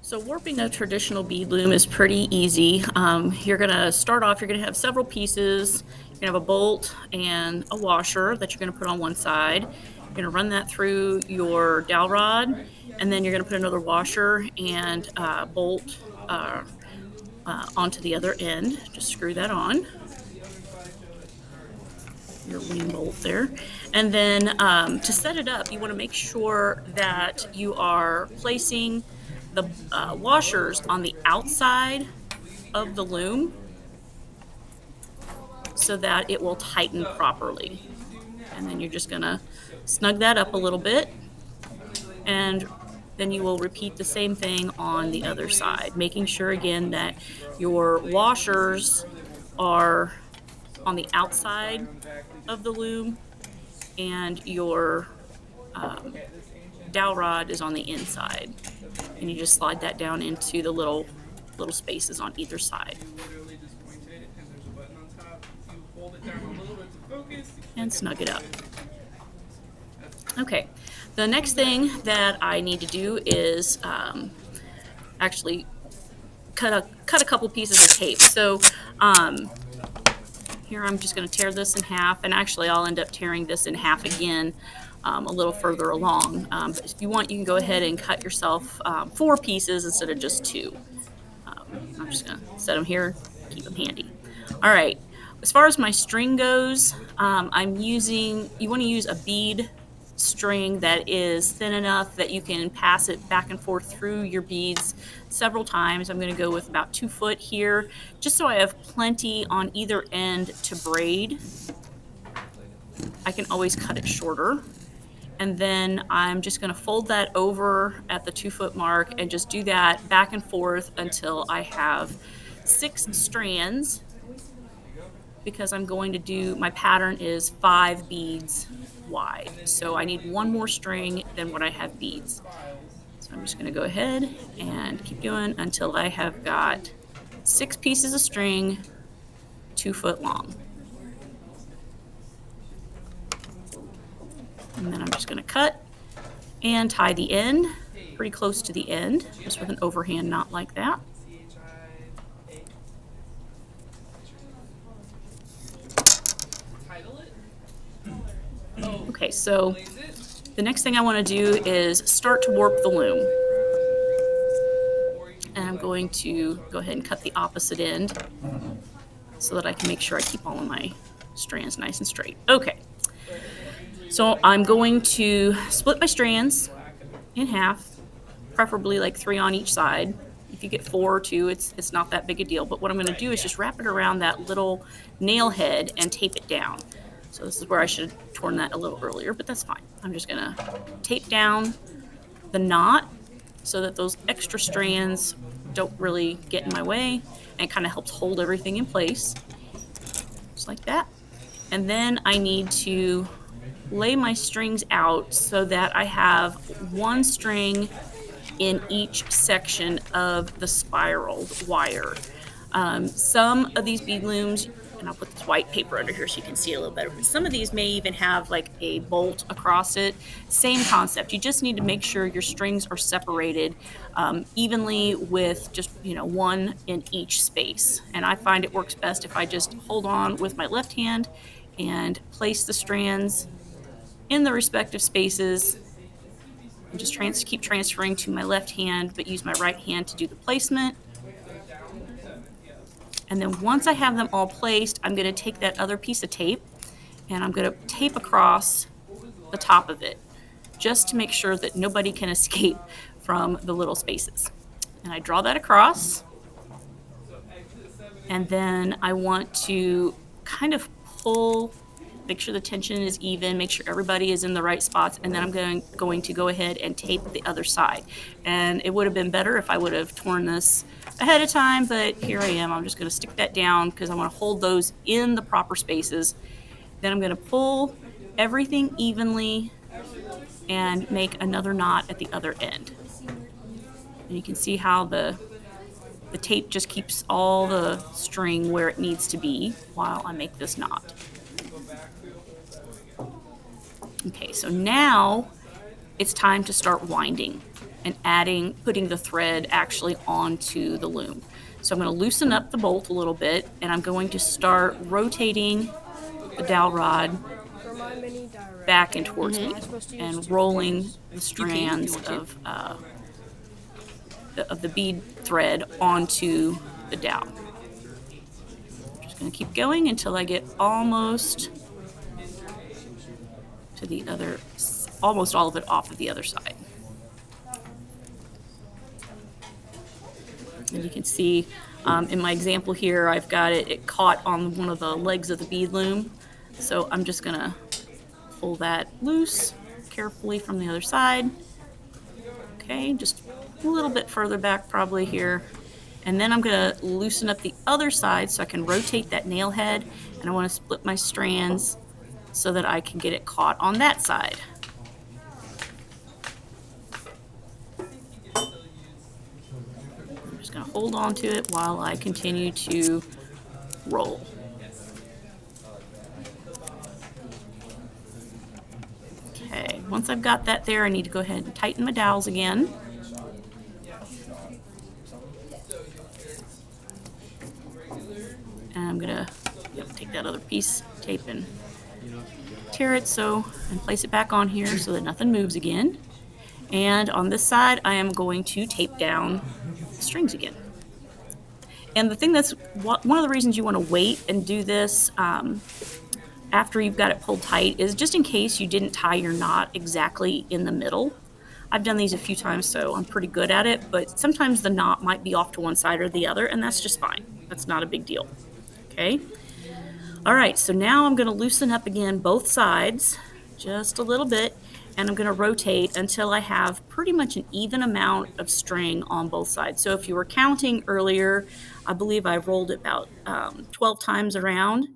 So warping a traditional bead loom is pretty easy. You're going to start off, you're going to have several pieces. You're going to have a bolt and a washer that you're going to put on one side. You're going to run that through your dowel rod, and then you're going to put another washer and bolt onto the other end. Just screw that on, your wing bolt there. And then to set it up, you want to make sure that you are placing the washers on the outside of the loom so that it will tighten properly. And then you're just going to snug that up a little bit, and then you will repeat the same thing on the other side, making sure again that your washers are on the outside of the loom and your dowel rod is on the inside. And you just slide that down into the little spaces on either side. And snug it up. Okay, the next thing that I need to do is actually cut a couple pieces of tape. So here I'm just going to tear this in half, and actually I'll end up tearing this in half again a little further along. But if you want, you can go ahead and cut yourself 4 pieces instead of just 2. I'm just going to set them here, keep them handy. All right, as far as my string goes, you want to use a bead string that is thin enough that you can pass it back and forth through your beads several times. I'm going to go with about 2 foot here, just so I have plenty on either end to braid. I can always cut it shorter. And then I'm just going to fold that over at the 2 foot mark and just do that back and forth until I have 6 strands, because I'm going to do, my pattern is 5 beads wide. So I need 1 more string than what I have beads. So I'm just going to go ahead and keep doing until I have got 6 pieces of string 2 foot long. And then I'm just going to cut and tie the end pretty close to the end, just with an overhand knot like that. Okay, so the next thing I want to do is start to warp the loom. And I'm going to go ahead and cut the opposite end so that I can make sure I keep all of my strands nice and straight. Okay, so I'm going to split my strands in half, preferably like 3 on each side. If you get 4 or 2, it's not that big a deal. But what I'm going to do is just wrap it around that little nail head and tape it down. So this is where I should have torn that a little earlier, but that's fine. I'm just going to tape down the knot so that those extra strands don't really get in my way, and it kind of helps hold everything in place, just like that. And then I need to lay my strings out so that I have 1 string in each section of the spiraled wire. Some of these bead looms, and I'll put this white paper under here so you can see a little better, but some of these may even have like a bolt across it. Same concept. You just need to make sure your strings are separated evenly with just 1 in each space. And I find it works best if I just hold on with my left hand and place the strands in the respective spaces, and just keep transferring to my left hand, but use my right hand to do the placement. And then once I have them all placed, I'm going to take that other piece of tape and I'm going to tape across the top of it, just to make sure that nobody can escape from the little spaces. And I draw that across, and then I want to kind of pull, make sure the tension is even, make sure everybody is in the right spots, and then I'm going to go ahead and tape the other side. And it would have been better if I would have torn this ahead of time, but here I am. I'm just going to stick that down because I want to hold those in the proper spaces. Then I'm going to pull everything evenly and make another knot at the other end. And you can see how the tape just keeps all the string where it needs to be while I make this knot. Okay, so now it's time to start winding. and putting the thread actually onto the loom. So I'm going to loosen up the bolt a little bit, and I'm going to start rotating the dowel rod back and towards me and rolling the strands of the bead thread onto the dowel. I'm just going to keep going until I get almost to the other, almost all of it off of the other side. And you can see in my example here, I've got it caught on one of the legs of the bead loom. So I'm just gonna pull that loose carefully from the other side. Okay, just a little bit further back probably here. And then I'm gonna loosen up the other side so I can rotate that nail head, and I wanna split my strands so that I can get it caught on that side. I'm just gonna hold on to it while I continue to roll. Okay, once I've got that there, I need to go ahead and tighten my dowels again. And I'm gonna take that other piece, tape, and tear it and place it back on here so that nothing moves again. And on this side, I am going to tape down the strings again. And the thing that's one of the reasons you want to wait and do this after you've got it pulled tight is just in case you didn't tie your knot exactly in the middle. I've done these a few times, so I'm pretty good at it, but sometimes the knot might be off to one side or the other, and that's just fine. That's not a big deal. Okay. All right, so now I'm going to loosen up again both sides just a little bit, and I'm going to rotate until I have pretty much an even amount of string on both sides. So if you were counting earlier, I believe I rolled it about 12 times around.